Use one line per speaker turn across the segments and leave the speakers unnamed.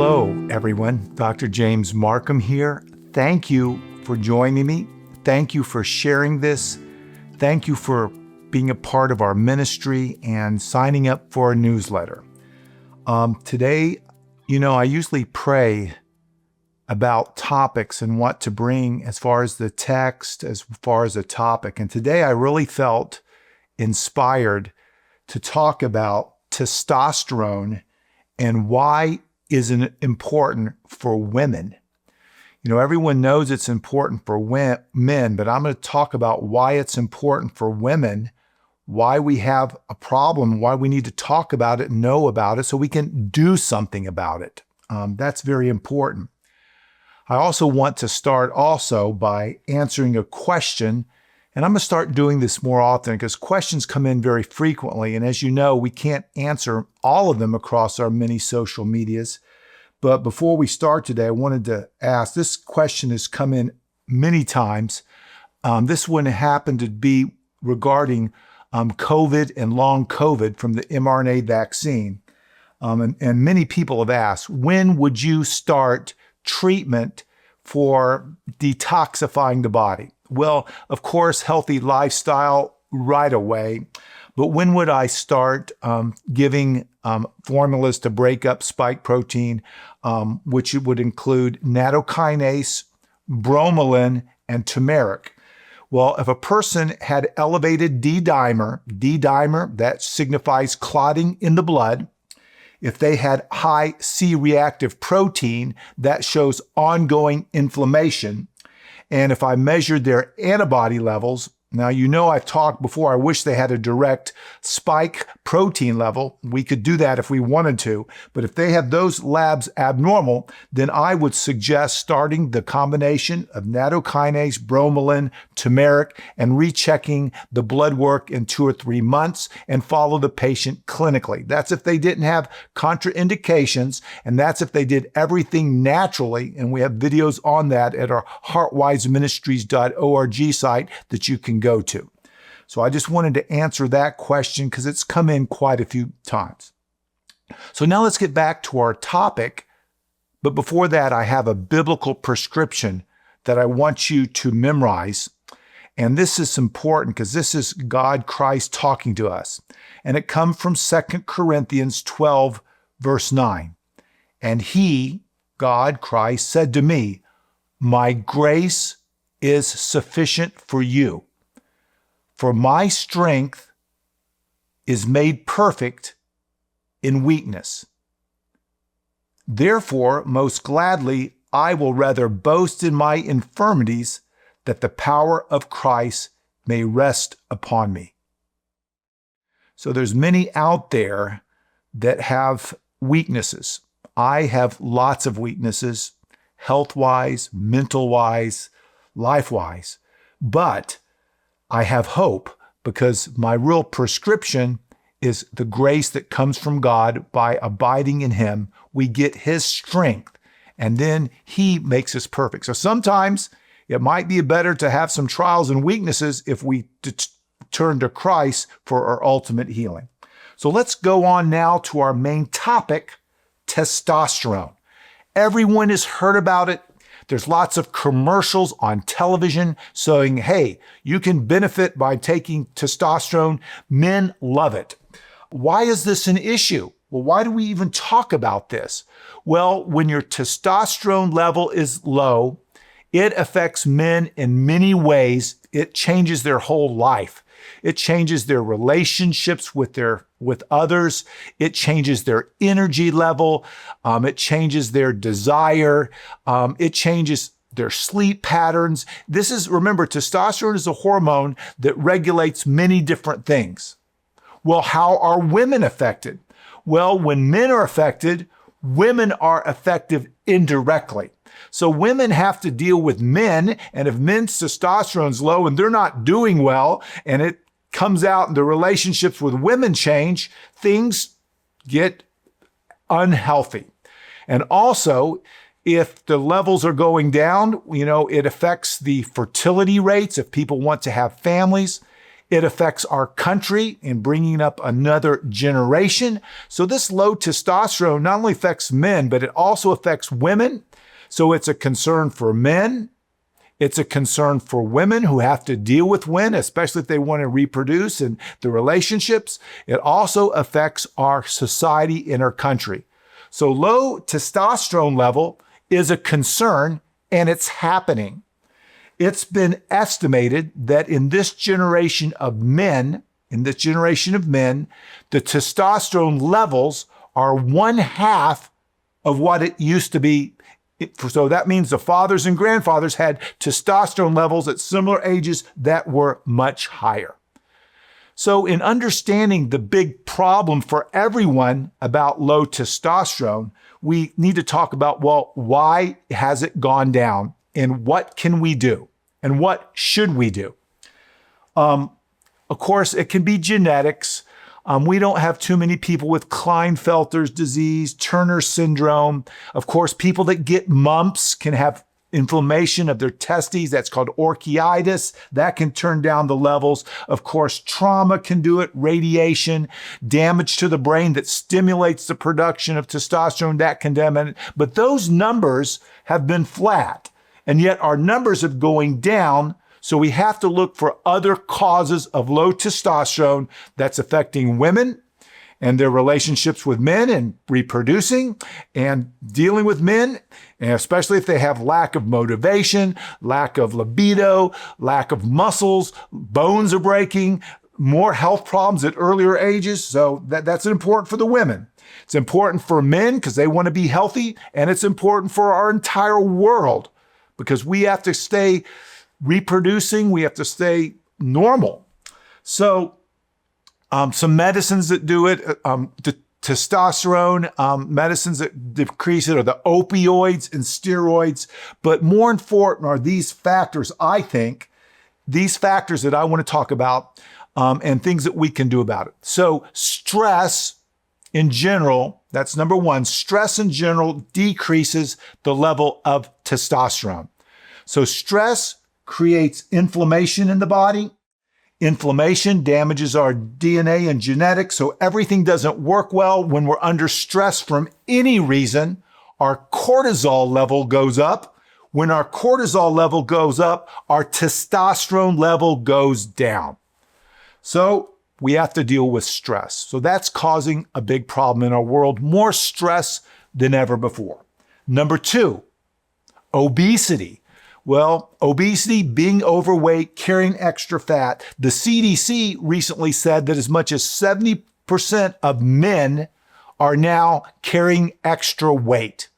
Hello, everyone. Dr. James Marcum here. Thank you for joining me. Thank you for sharing this. Thank you for being a part of our ministry and signing up for a newsletter. Today, I usually pray about topics and what to bring as far as the text, as far as a topic. And today I really felt inspired to talk about testosterone and why is it important for women. Everyone knows it's important for men, but I'm going to talk about why it's important for women, why we have a problem, why we need to talk about it, know about it, so we can do something about it. That's very important. I also want to start by answering a question, and I'm going to start doing this more often because questions come in very frequently. And as you know, we can't answer all of them across our many social medias. But before we start today, I wanted to ask, this question has come in many times. This one happened to be regarding COVID and long COVID from the mRNA vaccine. And many people have asked, when would you start treatment for detoxifying the body? Well, of course, healthy lifestyle right away. But when would I start giving formulas to break up spike protein, which would include nattokinase, bromelain, and turmeric? Well, if a person had elevated D-dimer, that signifies clotting in the blood. If they had high C-reactive protein, that shows ongoing inflammation. And if I measured their antibody levels, now, I've talked before, I wish they had a direct spike protein level. We could do that if we wanted to. But if they have those labs abnormal, then I would suggest starting the combination of nattokinase, bromelain, turmeric, and rechecking the blood work in 2 or 3 months and follow the patient clinically. That's if they didn't have contraindications, and that's if they did everything naturally. And we have videos on that at our heartwiseministries.org site that you can go to. So I just wanted to answer that question because it's come in quite a few times. So now let's get back to our topic. But before that, I have a biblical prescription that I want you to memorize. And this is important because this is God, Christ talking to us. And it comes from 2 Corinthians 12, verse 9. And he, God, Christ, said to me, "My grace is sufficient for you. For my strength is made perfect in weakness. Therefore, most gladly, I will rather boast in my infirmities, that the power of Christ may rest upon me." So there's many out there that have weaknesses. I have lots of weaknesses, health-wise, mental-wise, life-wise. But I have hope because my real prescription is the grace that comes from God by abiding in Him. We get His strength, and then He makes us perfect. So sometimes it might be better to have some trials and weaknesses if we turn to Christ for our ultimate healing. So let's go on now to our main topic, testosterone. Everyone has heard about it. There's lots of commercials on television saying, hey, you can benefit by taking testosterone. Men love it. Why is this an issue? Well, why do we even talk about this? Well, when your testosterone level is low, it affects men in many ways. It changes their whole life. It changes their relationships with others. It changes their energy level. It changes their desire. It changes their sleep patterns. Remember, testosterone is a hormone that regulates many different things. Well, how are women affected? Well, when men are affected, women are affected indirectly. So women have to deal with men, and if men's testosterone is low and they're not doing well, and it comes out and the relationships with women change, things get unhealthy. And also, if the levels are going down, it affects the fertility rates if people want to have families. It affects our country in bringing up another generation. So this low testosterone not only affects men, but it also affects women. So it's a concern for men. It's a concern for women who have to deal with men, especially if they want to reproduce in the relationships. It also affects our society in our country. So low testosterone level is a concern, and it's happening. It's been estimated that in this generation of men, the testosterone levels are 1/2 of what it used to be. So that means the fathers and grandfathers had testosterone levels at similar ages that were much higher. So in understanding the big problem for everyone about low testosterone, we need to talk about, well, why has it gone down and what can we do and what should we do? Of course, it can be genetics. We don't have too many people with Klinefelter's disease, Turner syndrome. Of course, people that get mumps can have inflammation of their testes. That's called orchitis. That can turn down the levels. Of course, trauma can do it. Radiation, damage to the brain that stimulates the production of testosterone, that can damage it. But those numbers have been flat, and yet our numbers are going down. So we have to look for other causes of low testosterone that's affecting women and their relationships with men and reproducing and dealing with men, and especially if they have lack of motivation, lack of libido, lack of muscles, bones are breaking, more health problems at earlier ages. So that's important for the women. It's important for men because they want to be healthy, and it's important for our entire world because we have to stay reproducing, we have to stay normal. So some medicines that do it, the testosterone medicines that decrease it are the opioids and steroids. But more important are these factors, I think, these factors that I want to talk about and things that we can do about it. So stress in general, that's number one. Stress in general decreases the level of testosterone. So stress creates inflammation in the body. Inflammation damages our DNA and genetics, so everything doesn't work well. When we're under stress from any reason, our cortisol level goes up. When our cortisol level goes up, our testosterone level goes down. So we have to deal with stress. So that's causing a big problem in our world, more stress than ever before. Number two, obesity. Well, obesity, being overweight, carrying extra fat. The CDC recently said that as much as 70% of men are now carrying extra weight.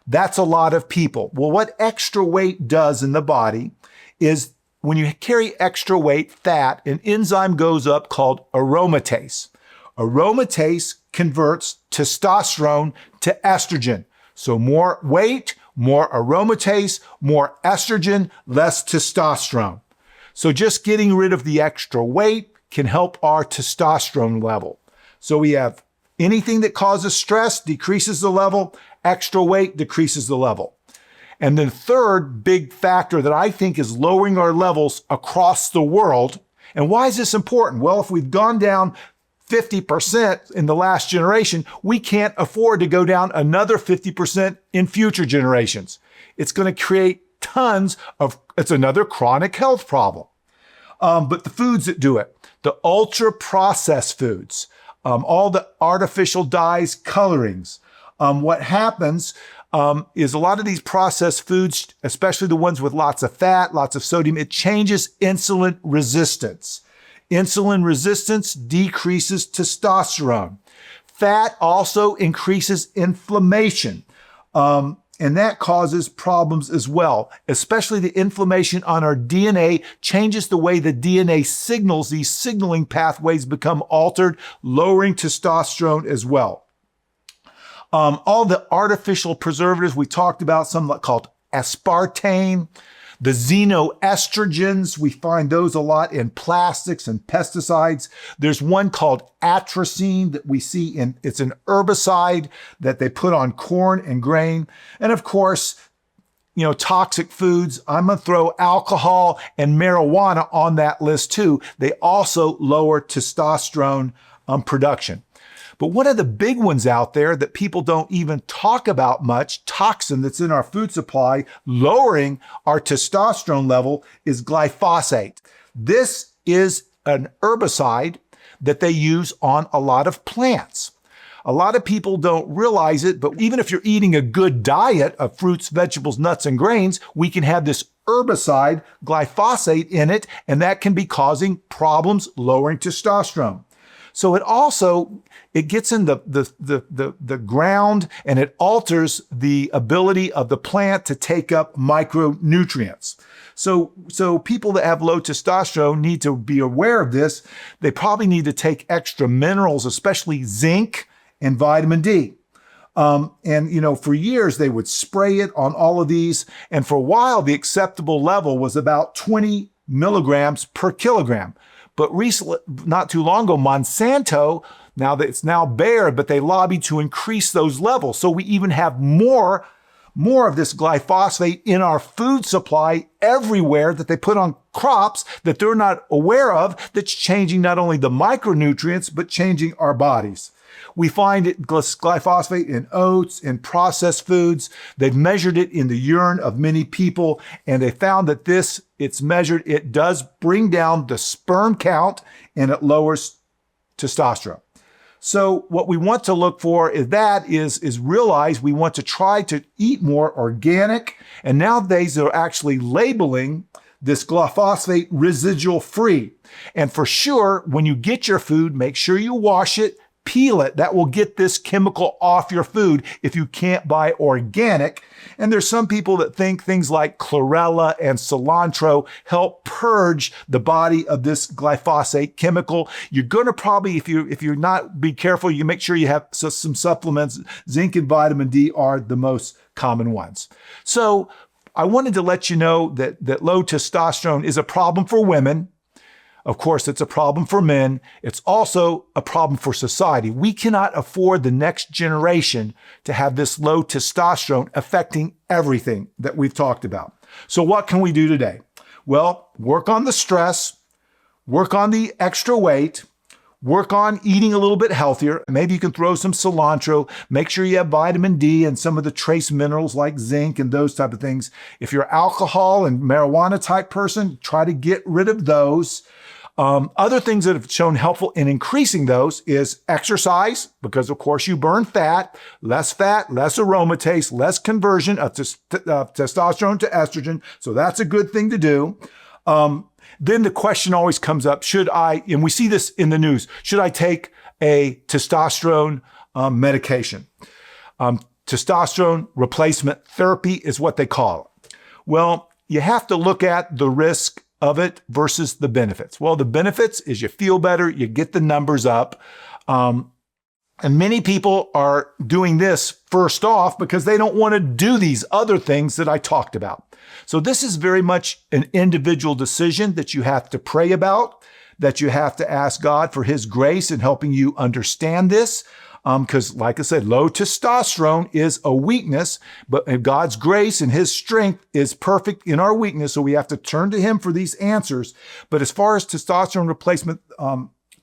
That's a lot of people. Well, what extra weight does in the body is when you carry extra weight, fat, an enzyme goes up called aromatase. Aromatase converts testosterone to estrogen. So more weight, more aromatase, more estrogen, less testosterone. So just getting rid of the extra weight can help our testosterone level. So we have anything that causes stress decreases the level, extra weight decreases the level. And then third big factor that I think is lowering our levels across the world. And why is this important? Well, if we've gone down 50% in the last generation, we can't afford to go down another 50% in future generations. It's going to create it's another chronic health problem. But the foods that do it, the ultra processed foods, all the artificial dyes, colorings, what happens is a lot of these processed foods, especially the ones with lots of fat, lots of sodium, it changes insulin resistance. Insulin resistance decreases testosterone. Fat also increases inflammation, and that causes problems as well. Especially the inflammation on our DNA changes the way the DNA signals. These signaling pathways become altered, lowering testosterone as well. All the artificial preservatives we talked about, some called aspartame, the xenoestrogens, we find those a lot in plastics and pesticides. There's one called atrazine that we see it's an herbicide that they put on corn and grain. And of course, toxic foods. I'm going to throw alcohol and marijuana on that list too. They also lower testosterone production. But one of the big ones out there that people don't even talk about much, toxin that's in our food supply, lowering our testosterone level, is glyphosate. This is an herbicide that they use on a lot of plants. A lot of people don't realize it, but even if you're eating a good diet of fruits, vegetables, nuts, and grains, we can have this herbicide, glyphosate, in it, and that can be causing problems lowering testosterone. So it gets in the ground, and it alters the ability of the plant to take up micronutrients. So people that have low testosterone need to be aware of this. They probably need to take extra minerals, especially zinc and vitamin D. For years they would spray it on all of these. And for a while, the acceptable level was about 20 milligrams per kilogram. But recently, not too long ago, Monsanto, now that it's now Bayer, but they lobbied to increase those levels. So we even have more of this glyphosate in our food supply everywhere that they put on crops that they're not aware of, that's changing not only the micronutrients, but changing our bodies. We find glyphosate in oats, in processed foods. They've measured it in the urine of many people, and they found that it does bring down the sperm count, and it lowers testosterone. So what we want to look for is realize we want to try to eat more organic, and nowadays they're actually labeling this glyphosate residual free. And for sure, when you get your food, make sure you wash it, peel it. That will get this chemical off your food if you can't buy organic. And there's some people that think things like chlorella and cilantro help purge the body of this glyphosate chemical. You're going to probably, if you're not be careful, you make sure you have some supplements. Zinc and vitamin D are the most common ones. So I wanted to let you know that low testosterone is a problem for women. Of course, it's a problem for men. It's also a problem for society. We cannot afford the next generation to have this low testosterone affecting everything that we've talked about. So what can we do today? Well, work on the stress, work on the extra weight, work on eating a little bit healthier. Maybe you can throw some cilantro. Make sure you have vitamin D and some of the trace minerals like zinc and those type of things. If you're alcohol and marijuana type person, try to get rid of those. Other things that have shown helpful in increasing those is exercise, because of course you burn fat, less aromatase, less conversion of testosterone to estrogen. So that's a good thing to do. Then the question always comes up, and we see this in the news, should I take a testosterone medication? Testosterone replacement therapy is what they call it. Well, you have to look at the risk of it versus the benefits. Well, the benefits is you feel better, you get the numbers up. And many people are doing this first off because they don't want to do these other things that I talked about. So this is very much an individual decision that you have to pray about, that you have to ask God for His grace in helping you understand this. Because like I said, low testosterone is a weakness, but God's grace and His strength is perfect in our weakness. So we have to turn to Him for these answers. But as far as testosterone replacement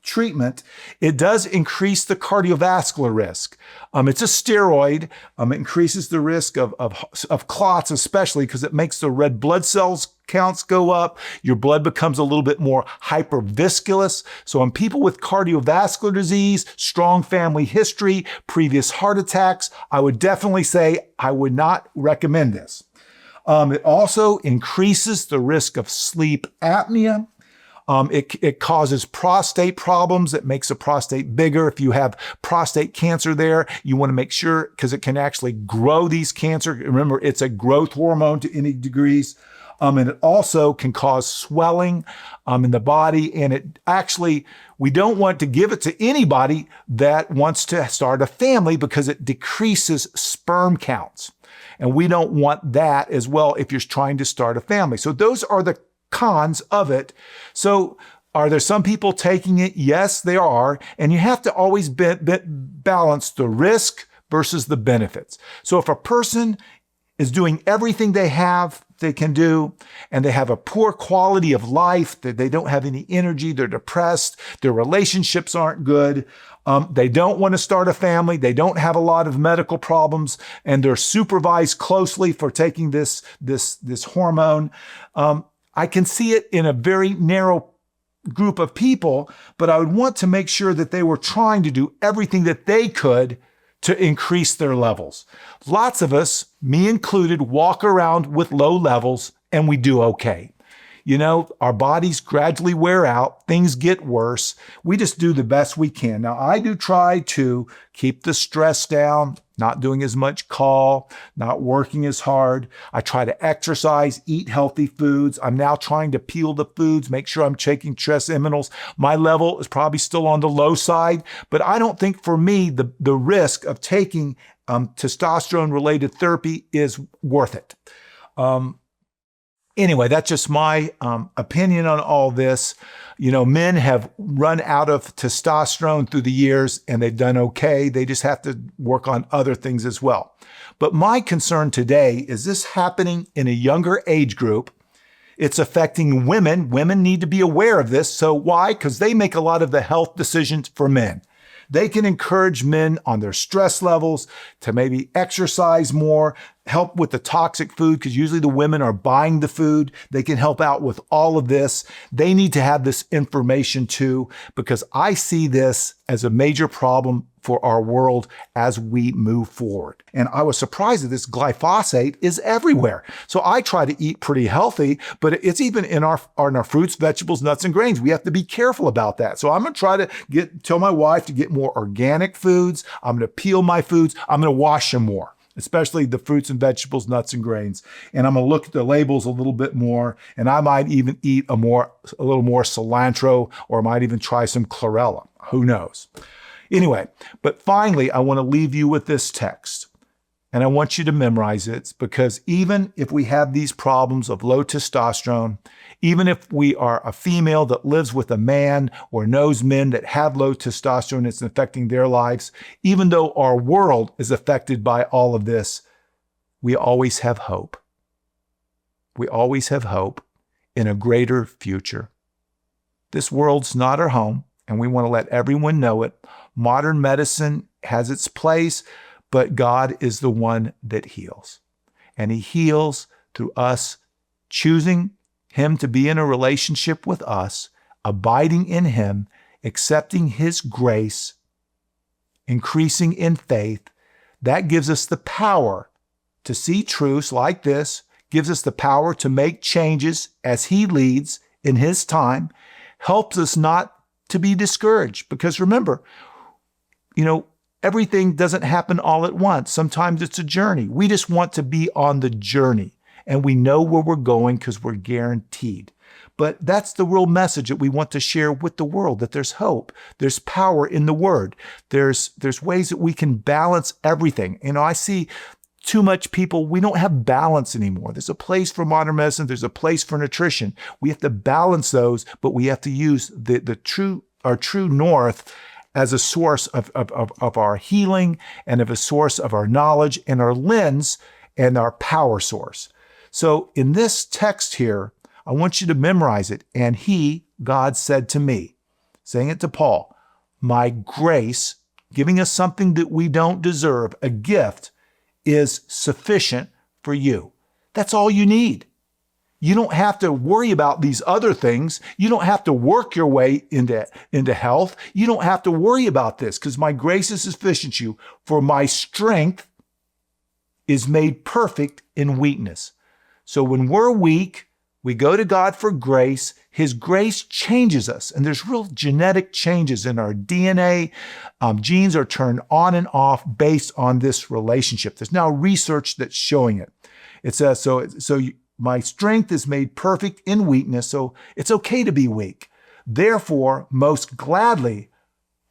treatment, it does increase the cardiovascular risk. It's a steroid. It increases the risk of clots, especially because it makes the red blood cells counts go up. Your blood becomes a little bit more hyperviscous. So in people with cardiovascular disease, strong family history, previous heart attacks, I would definitely say I would not recommend this. It also increases the risk of sleep apnea. It causes prostate problems. It makes the prostate bigger. If you have prostate cancer there, you want to make sure, because it can actually grow these cancer. Remember, it's a growth hormone to any degrees. And it also can cause swelling in the body. And we don't want to give it to anybody that wants to start a family because it decreases sperm counts. And we don't want that as well if you're trying to start a family. So those are the cons of it. So are there some people taking it? Yes, there are. And you have to always balance the risk versus the benefits. So if a person is doing everything they can do, and they have a poor quality of life, that they don't have any energy, they're depressed, their relationships aren't good, they don't want to start a family, they don't have a lot of medical problems, and they're supervised closely for taking this hormone. I can see it in a very narrow group of people, but I would want to make sure that they were trying to do everything that they could to increase their levels. Lots of us, me included, walk around with low levels and we do okay. You know, our bodies gradually wear out, things get worse. We just do the best we can. Now, I do try to keep the stress down, not doing as much call, not working as hard. I try to exercise, eat healthy foods. I'm now trying to peel the foods, make sure I'm taking trace minerals. My level is probably still on the low side, but I don't think for me, the risk of taking testosterone-related therapy is worth it. Anyway, that's just my opinion on all this. You know, men have run out of testosterone through the years and they've done okay. They just have to work on other things as well. But my concern today is this happening in a younger age group. It's affecting women. Women need to be aware of this. So why? Because they make a lot of the health decisions for men. They can encourage men on their stress levels to maybe exercise more, help with the toxic food, because usually the women are buying the food. They can help out with all of this. They need to have this information too, because I see this as a major problem for our world as we move forward. And I was surprised that this glyphosate is everywhere. So I try to eat pretty healthy, but it's even in our fruits, vegetables, nuts, and grains. We have to be careful about that. So I'm gonna try to tell my wife to get more organic foods. I'm gonna peel my foods. I'm gonna wash them more, especially the fruits and vegetables, nuts and grains. And I'm gonna look at the labels a little bit more, and I might even eat a little more cilantro, or I might even try some chlorella. Who knows? Anyway, but finally, I want to leave you with this text, and I want you to memorize it, because even if we have these problems of low testosterone, even if we are a female that lives with a man or knows men that have low testosterone, it's affecting their lives, even though our world is affected by all of this, we always have hope. We always have hope in a greater future. This world's not our home, and we want to let everyone know it. Modern medicine has its place, but God is the one that heals. And He heals through us choosing Him to be in a relationship with us, abiding in Him, accepting His grace, increasing in faith. That gives us the power to see truths like this, gives us the power to make changes as He leads in His time, helps us not to be discouraged. Because remember, you know, everything doesn't happen all at once. Sometimes it's a journey. We just want to be on the journey, and we know where we're going because we're guaranteed. But that's the real message that we want to share with the world, that there's hope, there's power in the Word. There's ways that we can balance everything. You know, I see too much people, we don't have balance anymore. There's a place for modern medicine. There's a place for nutrition. We have to balance those, but we have to use our true north as a source of our healing and of a source of our knowledge and our lens and our power source. So in this text here, I want you to memorize it. And God said to me, saying it to Paul, my grace, giving us something that we don't deserve, a gift, is sufficient for you. That's all you need. You don't have to worry about these other things. You don't have to work your way into health. You don't have to worry about this, because my grace is sufficient for you. For my strength is made perfect in weakness. So when we're weak, we go to God for grace. His grace changes us. And there's real genetic changes in our DNA. Genes are turned on and off based on this relationship. There's now research that's showing it. It says, my strength is made perfect in weakness, so it's okay to be weak. Therefore, most gladly,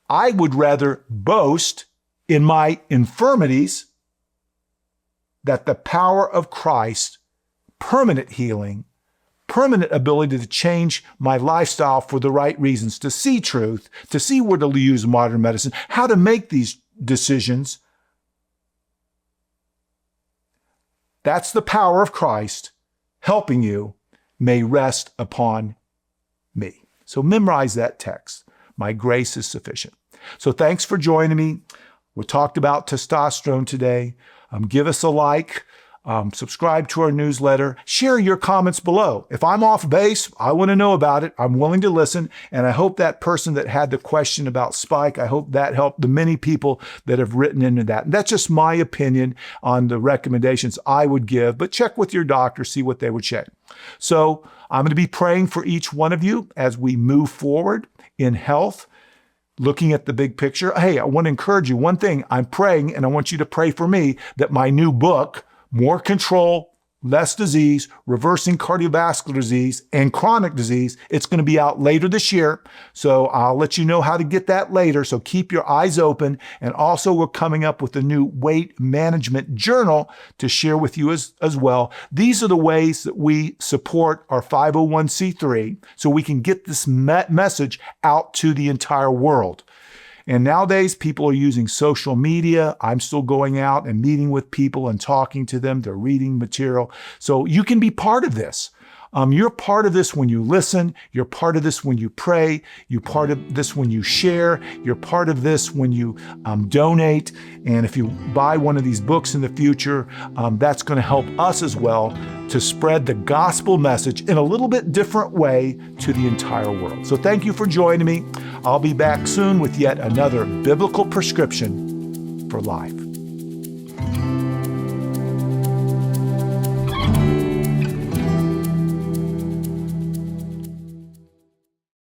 I would rather boast in my infirmities, that the power of Christ, permanent healing, permanent ability to change my lifestyle for the right reasons, to see truth, to see where to use modern medicine, how to make these decisions, That's the power of Christ helping you, may rest upon me. So memorize that text. My grace is sufficient. So thanks for joining me. We talked about testosterone today. Give us a like. Subscribe to our newsletter. Share your comments below. If I'm off base, I want to know about it. I'm willing to listen. And I hope that person that had the question about spike, I hope that helped the many people that have written into that. And that's just my opinion on the recommendations I would give, but check with your doctor, see what they would say. So I'm going to be praying for each one of you as we move forward in health, looking at the big picture. Hey, I want to encourage you. One thing, I'm praying, and I want you to pray for me, that my new book, More Control, Less Disease, Reversing Cardiovascular Disease and Chronic Disease, it's going to be out later this year. So I'll let you know how to get that later. So keep your eyes open. And also we're coming up with a new weight management journal to share with you as well. These are the ways that we support our 501c3 so we can get this message out to the entire world. And nowadays, people are using social media. I'm still going out and meeting with people and talking to them. They're reading material. So you can be part of this. You're part of this when you listen. You're part of this when you pray. You're part of this when you share. You're part of this when you donate. And if you buy one of these books in the future, that's going to help us as well to spread the gospel message in a little bit different way to the entire world. So thank you for joining me. I'll be back soon with yet another biblical prescription for life.